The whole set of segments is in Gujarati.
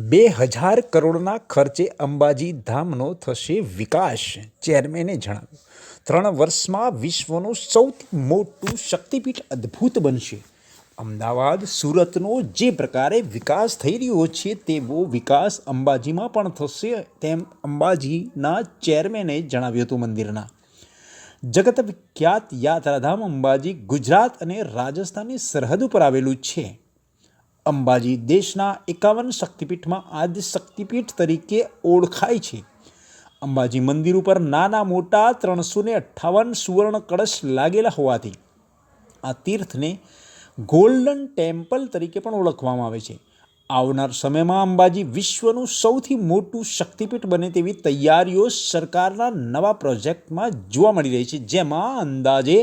₹2000 ખર્ચે અંબાજી ધામનો થશે વિકાસ, ચેરમેને જણાવ્યું. 3 વર્ષમાં વિશ્વનું સૌથી મોટું શક્તિપીઠ અદ્ભુત બનશે. અમદાવાદ, સુરતનો જે પ્રકારે વિકાસ થઈ રહ્યો છે તેવો વિકાસ અંબાજીમાં પણ થશે તેમ અંબાજીના ચેરમેને જણાવ્યું હતું. મંદિરના જગત વિખ્યાત યાત્રાધામ અંબાજી ગુજરાત અને રાજસ્થાનની સરહદ ઉપર આવેલું છે. અંબાજી દેશના 51 શક્તિપીઠમાં આદ્ય શક્તિપીઠ તરીકે ઓળખાય છે. અંબાજી મંદિર ઉપર નાના મોટા 358 સુવર્ણ કળશ લાગેલા હોવાથી આ તીર્થને ગોલ્ડન ટેમ્પલ તરીકે પણ ઓળખવામાં આવે છે. આવનાર સમયમાં અંબાજી વિશ્વનું સૌથી મોટું શક્તિપીઠ બને તેવી તૈયારીઓ સરકારના નવા પ્રોજેક્ટમાં જોવા મળી રહી છે, જેમાં અંદાજે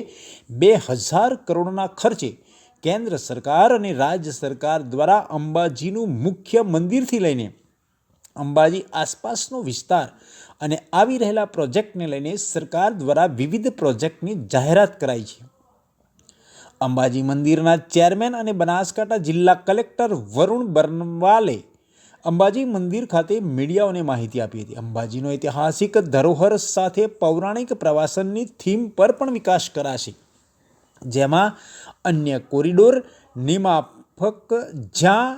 ₹2000 ખર્ચે કેન્દ્ર સરકાર અને રાજ્ય સરકાર દ્વારા અંબાજીનું મુખ્ય મંદિરથી લઈને અંબાજી આસપાસનો વિસ્તાર અને આવી રહેલા પ્રોજેક્ટને લઈને સરકાર દ્વારા વિવિધ પ્રોજેક્ટની જાહેરાત કરાઈ છે. અંબાજી મંદિરના ચેરમેન અને બનાસકાંઠા જિલ્લા કલેક્ટર વરુણ બરનવાલે અંબાજી મંદિર ખાતે મીડિયાઓને માહિતી આપી હતી. અંબાજીનો ઐતિહાસિક ધરોહર સાથે પૌરાણિક પ્રવાસનની થીમ પર પણ વિકાસ કરાશે, જેમાં અન્ય કોરિડોર નિમાફક જ્યાં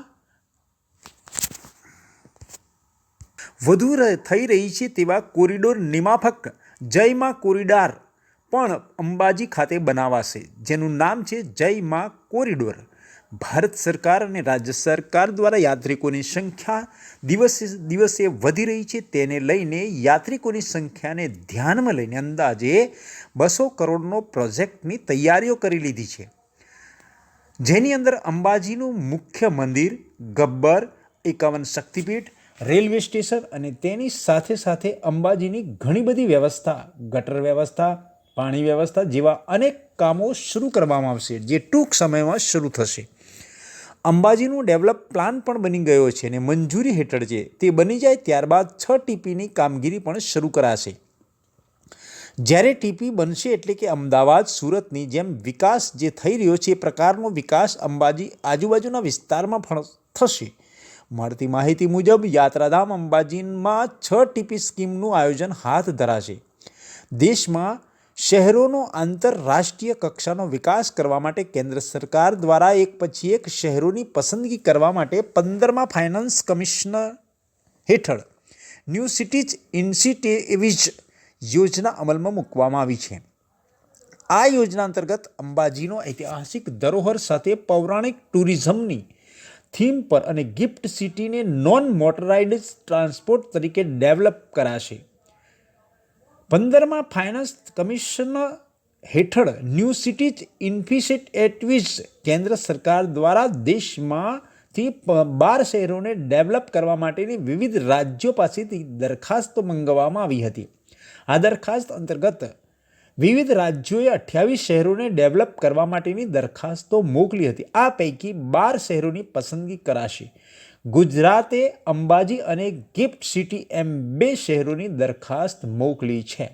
વધુ થઈ રહી છે તેવા કોરિડોર નિમાફક જય મા કોરિડોર પણ અંબાજી ખાતે બનાવાશે, જેનું નામ છે જય મા કોરિડોર. ભારત સરકાર અને રાજ્ય સરકાર દ્વારા યાત્રિકોની સંખ્યા દિવસે વધી રહી છે, તેને લઈને યાત્રિકોની સંખ્યાને ધ્યાનમાં લઈને અંદાજે ₹200 કરોડનો પ્રોજેક્ટની તૈયારીઓ કરી લીધી છે, જેની અંદર અંબાજીનું મુખ્ય મંદિર, ગબ્બર, 51 શક્તિપીઠ, રેલવે સ્ટેશન અને તેની સાથે સાથે અંબાજીની ઘણી બધી વ્યવસ્થા, ગટર વ્યવસ્થા, પાણી વ્યવસ્થા જેવા અનેક કામો શરૂ કરવામાં આવશે, જે ટૂંક સમયમાં શરૂ થશે. અંબાજીનું ડેવલપ પ્લાન પણ બની ગયો છે અને મંજૂરી હેઠળ છે. તે બની જાય ત્યારબાદ 6 ટીપીની કામગીરી પણ શરૂ કરાશે. જ્યારે ટીપી બનશે એટલે કે અમદાવાદ, સુરતની જેમ વિકાસ જે થઈ રહ્યો છે એ પ્રકારનો વિકાસ અંબાજી આજુબાજુના વિસ્તારમાં પણ થશે. મળતી માહિતી મુજબ યાત્રાધામ અંબાજીમાં 6 ટીપી સ્કીમનું આયોજન હાથ ધરાશે. દેશમાં શહેરોનો આંતરરાષ્ટ્રીય કક્ષાનો વિકાસ કરવા માટે કેન્દ્ર સરકાર દ્વારા એક પછી એક શહેરોની પસંદગી કરવા માટે 15મા ફાઇનાન્સ કમિશન હેઠળ ન્યૂ સિટીઝ ઇનિશિયેટિવ્સ યોજના અમલમાં મૂકવામાં આવી છે. આ યોજના અંતર્ગત અંબાજીનો ઐતિહાસિક ધરોહર સાથે પૌરાણિક ટુરિઝમની થીમ પર અને ગિફ્ટ સિટીને નોન મોટરાઇઝ્ડ ટ્રાન્સપોર્ટ તરીકે ડેવલપ કરાશે. 15મા ફાઇનાન્સ કમિશન હેઠળ ન્યૂ સિટીઝ ઇનિશિયેટિવ્સ કેન્દ્ર સરકાર દ્વારા દેશમાંથી 12 શહેરોને ડેવલપ કરવા માટેની વિવિધ રાજ્યો પાસેથી દરખાસ્તો મંગાવવામાં આવી હતી. આ દરખાસ્ત અંતર્ગત વિવિધ રાજ્યોએ 28 શહેરોને ડેવલપ કરવા માટેની દરખાસ્તો મોકલી હતી. આ પૈકી 12 શહેરોની પસંદગી કરાશે. ગુજરાતે અંબાજી અને ગિફ્ટ સિટી એમ 2 શહેરોની દરખાસ્ત મોકલી છે.